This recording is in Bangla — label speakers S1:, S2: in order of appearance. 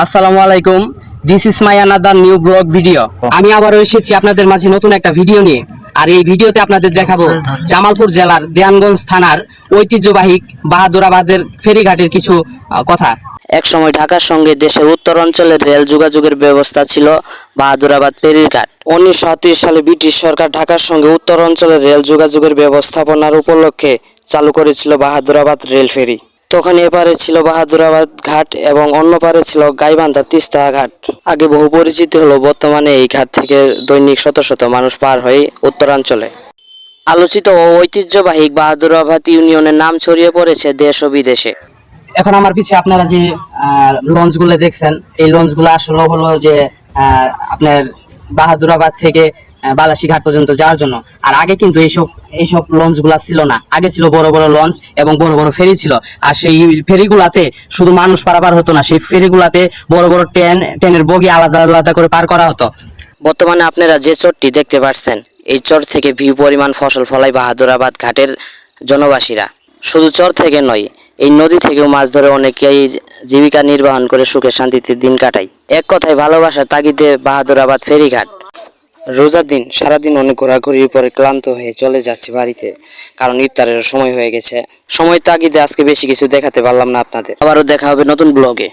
S1: আসসালামু আলাইকুম, this is my another new blog video. আমি আবারও এসেছি আপনাদের মাঝে নতুন একটা ভিডিও নিয়ে। আর এই ভিডিওতে আপনাদের দেখাবো জামালপুর জেলার দেয়ানগঞ্জ থানার ঐতিহ্যবাহী বাহাদুরাবাদের ফেরিঘাটের কিছু কথা।
S2: এক সময় ঢাকার সঙ্গে দেশের উত্তর অঞ্চলের রেল যোগাযোগের ব্যবস্থা ছিল বাহাদুরাবাদ ফেরিঘাট। 1938 সালে ব্রিটিশ সরকার ঢাকার সঙ্গে উত্তর অঞ্চলের রেল যোগাযোগের ব্যবস্থাপনার উপলক্ষে চালু করেছিল বাহাদুরাবাদ রেল ফেরি। তখন এপারে ছিল বাহাদুরাবাদ ঘাট এবং অন্য পারে ছিল গাইবান্ধা তিস্তা ঘাট। আগে বহু পরিচিত হলো, বর্তমানে এই ঘাট থেকে দৈনিক শত শত মানুষ পার হয়ে উত্তরাঞ্চলে। আলোচিত ও ঐতিহ্যবাহী বাহাদুরাবাদ ইউনিয়নের নাম ছড়িয়ে পড়েছে দেশ ও বিদেশে।
S1: এখন আমার পিছিয়ে আপনারা যে লঞ্চগুলো দেখছেন, এই লঞ্চগুলো আসলে হলো যে আপনার বাহাদুরাবাদ থেকে বালাসী ঘাট পর্যন্ত যাওয়ার জন্য। আর আগে কিন্তু এইসব লঞ্চগুলা ছিল না। আগে ছিল বড় বড় লঞ্চ এবং বড় বড় ফেরি ছিল। আর সেই ফেরিগুলাতে শুধু মানুষ পারাপার হতো না, সেই ফেরিগুলাতে বড় বড় ট্রেনের বগি আলাদা আলাদা করে পার করা হতো।
S2: বর্তমানে আপনারা যে চরটি দেখতে পাচ্ছেন, এই চর থেকে ভিউ পরিমাণ ফসল ফলায় বাহাদুরাবাদ ঘাটের জনবাসীরা। শুধু চর থেকে নয়, এই নদী থেকেও মাছ ধরে অনেকেই জীবিকা নির্বাহন করে সুখে শান্তিতে দিন কাটায়। এক কথায় ভালোবাসার তাগিদে বাহাদুরাবাদ ফেরিঘাট। রোজার দিন সারাদিন অনেক ঘোরাঘুরির পরে ক্লান্ত হয়ে চলে যাচ্ছি বাড়িতে, কারণ ইফতারের সময় হয়ে গেছে। সময় তাগিদে আজকে বেশি কিছু দেখাতে পারলাম না আপনাদের। আবারও দেখা হবে নতুন ব্লগে।